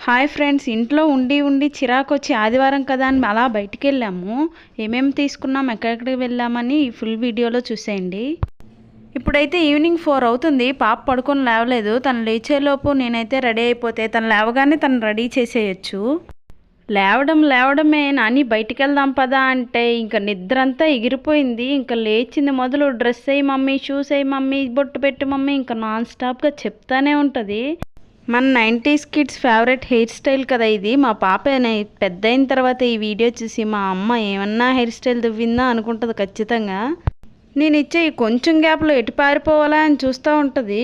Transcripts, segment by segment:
Hi friends, ఇంట్లో ఉండి ఉండి చిరాకొచ్చి ఆదివారం కదా అని అలా బయటికెళ్ళాము. ఏమేమి తీసుకున్నాం, ఎక్కడెక్కడికి వెళ్ళామని ఈ ఫుల్ వీడియోలో చూసేయండి. ఇప్పుడైతే ఈవినింగ్ 4 అవుతుంది. పాప పడుకొని లేవలేదు. తను లేచేలోపు నేనైతే రెడీ అయిపోతే తను లేవగానే తను రెడీ చేసేయచ్చు. లేవడమే నాని బయటికి వెళ్దాం పదా అంటే ఇంకా నిద్ర అంతా ఎగిరిపోయింది. ఇంకా లేచింది మొదలు డ్రెస్ వేయి మమ్మీ, షూస్ వేయి మమ్మీ, బొట్టు పెట్టు మమ్మీ, ఇంకా నాన్ స్టాప్గా చెప్తానే ఉంటుంది. మన 90s kids favourite hair style కదా ఇది. మా పాప పెద్ద అయిన తర్వాత ఈ వీడియో చూసి మా అమ్మ ఏమన్నా హెయిర్ స్టైల్ దువ్విందా అనుకుంటుంది ఖచ్చితంగా. నేను ఇచ్చే ఈ కొంచెం గ్యాప్లో ఎటు పారిపోవాలా అని చూస్తూ ఉంటుంది.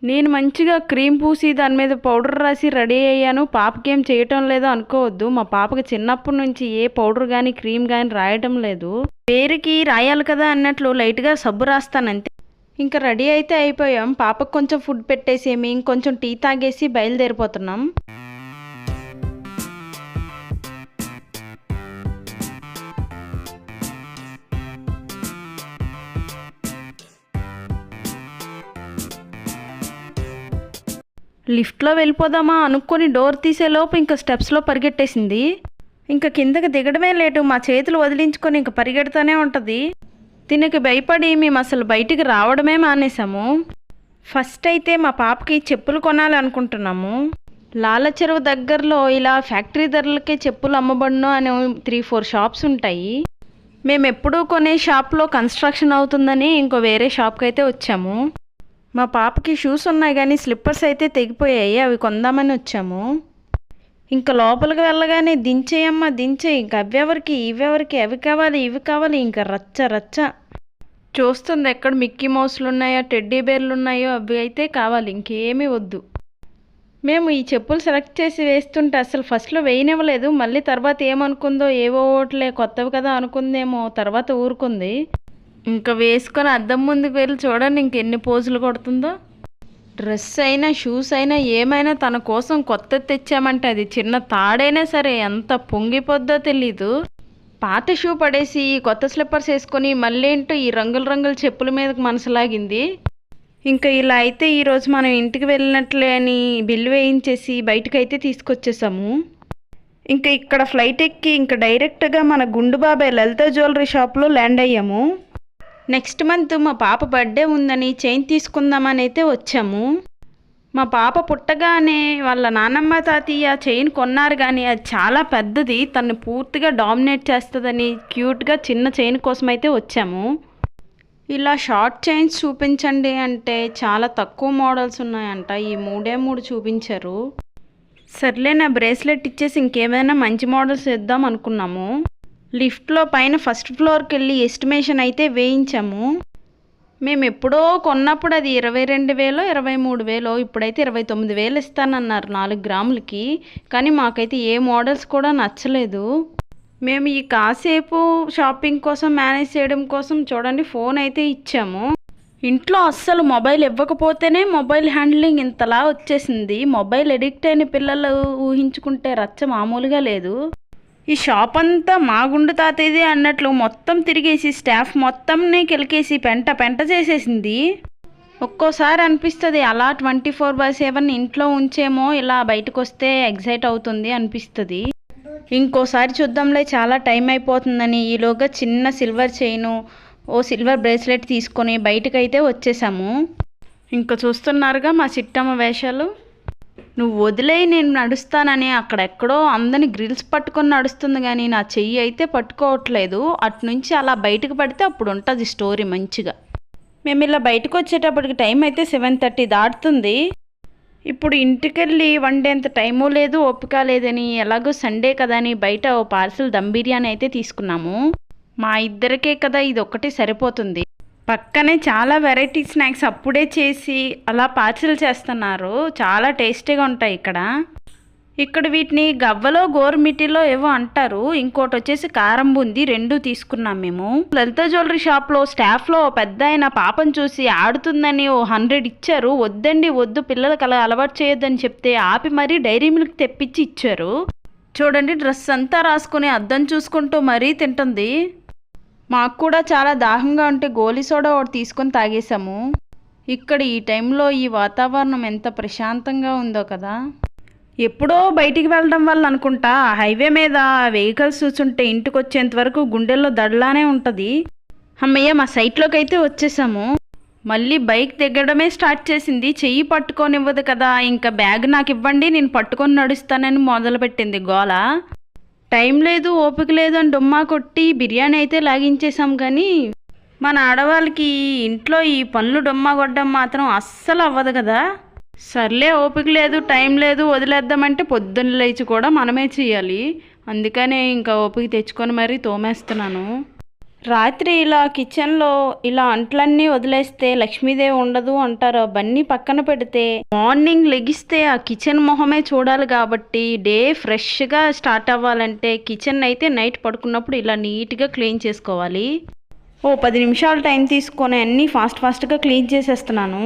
నేను మంచిగా క్రీమ్ పూసి దాని మీద పౌడర్ రాసి రెడీ అయ్యాను. పాపకి ఏం చేయటం లేదో అనుకోవద్దు. మా పాపకి చిన్నప్పటి నుంచి ఏ పౌడర్ కానీ క్రీమ్ కానీ రాయటం లేదు. పేరుకి రాయాలి కదా అన్నట్లు లైట్గా సబ్బు రాస్తానంతే. ఇంకా రెడీ అయితే అయిపోయాం. పాపకు కొంచెం ఫుడ్ పెట్టేసేమి ఇంకొంచెం టీ తాగేసి బయలుదేరిపోతున్నాం. లిఫ్ట్లో వెళ్ళిపోదామా అనుకొని డోర్ తీసేలోపు ఇంకా స్టెప్స్లో పరిగెట్టేసింది. ఇంకా కిందకి దిగడమే లేటు. మా చేతులు వదిలించుకొని ఇంకా పరిగెడుతూనే ఉంటుంది. దీనికి భయపడి మేము అసలు బయటికి రావడమే మానేసాము. ఫస్ట్ అయితే మా పాపకి చెప్పులు కొనాలనుకుంటున్నాము. లాల చెరువు దగ్గరలో ఇలా ఫ్యాక్టరీ ధరలకే చెప్పులు అమ్మబడును అనే 3-4 షాప్స్ ఉంటాయి. మేము ఎప్పుడూ కొనే షాప్లో కన్స్ట్రక్షన్ అవుతుందని ఇంకో వేరే షాప్కి అయితే వచ్చాము. మా పాపకి షూస్ ఉన్నాయి కానీ స్లిప్పర్స్ అయితే తెగిపోయాయి. అవి కొందామని వచ్చాము. ఇంకా లోపలికి వెళ్ళగానే దించేయమ్మా దించేయి, ఇంక అవ్వెవరికి ఇవెవరికి, అవి కావాలి ఇవి కావాలి, ఇంకా రచ్చ చూస్తుంది. ఎక్కడ మిక్కీ మౌస్లు ఉన్నాయో టెడ్డీ బేర్లు ఉన్నాయో అవి అయితే కావాలి, ఇంకేమీ వద్దు. మేము ఈ చెప్పులు సెలెక్ట్ చేసి వేస్తుంటే అసలు ఫస్ట్లో వేయనివ్వలేదు. మళ్ళీ తర్వాత ఏమనుకుందో, ఏవో ఓట్లే కొత్తవి కదా అనుకుందేమో, తర్వాత ఊరుకుంది. ఇంకా వేసుకొని అద్దం ముందుకు వెళ్ళి చూడండి ఇంకెన్ని పోజులు కొడుతుందో. డ్రెస్ అయినా షూస్ అయినా ఏమైనా తన కోసం కొత్తది తెచ్చామంటే అది చిన్న తాడైనా సరే ఎంత పొంగిపోద్దో తెలీదు. పాత షూ పడేసి కొత్త స్లిప్పర్స్ వేసుకొని మళ్ళీ ఏంటో ఈ రంగుల చెప్పుల మీదకి మనసులాగింది. ఇంకా ఇలా అయితే ఈరోజు మనం ఇంటికి వెళ్ళినట్లే అని బిల్లు వేయించేసి బయటకైతే తీసుకొచ్చేసాము. ఇంకా ఇక్కడ ఫ్లైట్ ఎక్కి ఇంకా డైరెక్ట్గా మన గుండు బాబాయ్ లలిత జ్యువెలరీ షాప్లో ల్యాండ్ అయ్యాము. నెక్స్ట్ మంత్ మా పాప బర్త్డే ఉందని చైన్ తీసుకుందామని అయితే వచ్చాము. మా పాప పుట్టగానే వాళ్ళ నాన్నమ్మ తాతయ్య చైన్ కొన్నారు కానీ అది చాలా పెద్దది, తను పూర్తిగా డామినేట్ చేస్తుందని క్యూట్గా చిన్న చైన్ కోసం అయితే వచ్చాము. ఇలా షార్ట్ చైన్స్ చూపించండి అంటే చాలా తక్కువ మోడల్స్ ఉన్నాయంట. ఈ 3 చూపించారు. సర్లే నా బ్రేస్లెట్ ఇచ్చేసి ఇంకేమైనా మంచి మోడల్స్ ఇద్దాం అనుకున్నాము. లిఫ్ట్లో పైన ఫస్ట్ ఫ్లోర్కి వెళ్ళి ఎస్టిమేషన్ అయితే వేయించాము. మేము ఎప్పుడో కొన్నప్పుడు అది 22,000 23,000, ఇప్పుడైతే 29,000 ఇస్తానన్నారు 4 గ్రాములకి. కానీ మాకైతే ఏ మోడల్స్ కూడా నచ్చలేదు. మేము ఈ కాసేపు షాపింగ్ కోసం మేనేజ్ చేయడం కోసం చూడండి ఫోన్ అయితే ఇచ్చాము. ఇంట్లో అస్సలు మొబైల్ ఇవ్వకపోతేనే మొబైల్ హ్యాండ్లింగ్ ఇంతలా వచ్చేసింది. మొబైల్ అడిక్ట్ అయిన పిల్లలు ఊహించుకుంటే రచ్చ మామూలుగా లేదు. ఈ షాప్ అంతా మా గుండు తాతయ్యది అన్నట్లు మొత్తం తిరిగేసి స్టాఫ్ మొత్తంని కెలికేసి పెంట చేసేసింది. ఒక్కోసారి అనిపిస్తుంది అలా 24/7 ఇంట్లో ఉంచేమో ఇలా బయటకు వస్తే ఎగ్జైట్ అవుతుంది అనిపిస్తుంది. ఇంకోసారి చూద్దాంలే చాలా టైం అయిపోతుందని ఈలోగా చిన్న సిల్వర్ చైను సిల్వర్ బ్రేస్లెట్ తీసుకొని బయటకైతే వచ్చేసాము. ఇంకా చూస్తున్నారుగా మా చిట్టమ్మ వేషాలు. నువ్వు వదిలేయి నేను నడుస్తానని అక్కడెక్కడో అందరిని గ్రిల్స్ పట్టుకొని నడుస్తుంది కానీ నా చెయ్యి అయితే పట్టుకోవట్లేదు. అటునుంచి అలా బయటకు పడితే అప్పుడు ఉంటుంది స్టోరీ మంచిగా. మేము ఇలా బయటకు వచ్చేటప్పటికి టైం అయితే 7:30 దాటుతుంది. ఇప్పుడు ఇంటికెళ్ళి వండేంత టైము లేదు, ఓపిక లేదని ఎలాగో సండే కదా అని బయట ఓ పార్సల్ దమ్ బిర్యానీ అయితే తీసుకున్నాము. మా ఇద్దరికే కదా ఇది ఒక్కటి సరిపోతుంది. పక్కనే చాలా వెరైటీ స్నాక్స్ అప్పుడే చేసి అలా పార్సిల్ చేస్తున్నారు. చాలా టేస్టీగా ఉంటాయి ఇక్కడ వీటిని గవ్వలో గోరుమిట్టిలో ఏవో అంటారు. ఇంకోటి వచ్చేసి కారం బూంది. 2 తీసుకున్నాం మేము. లలిత జ్యువెలరీ షాప్లో స్టాఫ్లో పెద్ద ఆయన పాపను చూసి ఆడుతుందని 100 ఇచ్చారు. వద్దండి వద్దు, పిల్లలకు అలా అలవాటు చేయొద్దని చెప్తే ఆపి మరీ డైరీ మిల్క్ తెప్పించి ఇచ్చారు. చూడండి డ్రెస్ అంతా రాసుకుని అద్దం చూసుకుంటూ మరీ తింటుంది. మాకు కూడా చాలా దాహంగా ఉంటే గోలీ సోడా ఒకటి తీసుకొని తాగేసాము. ఇక్కడ ఈ టైంలో ఈ వాతావరణం ఎంత ప్రశాంతంగా ఉందో కదా. ఎప్పుడో బయటికి వెళ్ళడం వల్ల అనుకుంటా హైవే మీద వెహికల్స్ చూస్తుంటే ఇంటికి వచ్చేంత వరకు గుండెల్లో దడలానే ఉంటుంది. అమ్మయ్య మా సైట్లోకి అయితే వచ్చేసాము. మళ్ళీ బైక్ దిగడమే స్టార్ట్ చేసింది. చెయ్యి పట్టుకొనివ్వదు కదా, ఇంకా బ్యాగ్ నాకు ఇవ్వండి నేను పట్టుకొని నడుస్తానని మొదలుపెట్టింది గోల. టైం లేదు ఓపిక లేదు అని డుమ్మా కొట్టి బిర్యానీ అయితే లాగించేసాం. కానీ మన ఆడవాళ్ళకి ఇంట్లో ఈ పనులు డుమ్మా కొట్టడం మాత్రం అస్సలు అవ్వదు కదా. సర్లే ఓపిక లేదు టైం లేదు వదిలేద్దామంటే పొద్దున్న లేచి కూడా మనమే చేయాలి. అందుకనే ఇంకా ఓపిక తెచ్చుకొని మరీ తోమేస్తున్నాను. రాత్రి ఇలా కిచెన్లో ఇలా అంట్లన్నీ వదిలేస్తే లక్ష్మీదేవి ఉండదు అంటారు. అవన్నీ పక్కన పెడితే మార్నింగ్ లెగిస్తే ఆ కిచెన్ మొహమే చూడాలి. కాబట్టి డే ఫ్రెష్గా స్టార్ట్ అవ్వాలంటే కిచెన్ అయితే నైట్ పడుకున్నప్పుడు ఇలా నీట్గా క్లీన్ చేసుకోవాలి. 10 నిమిషాలు టైం తీసుకొని అన్నీ ఫాస్ట్గా క్లీన్ చేసేస్తున్నాను.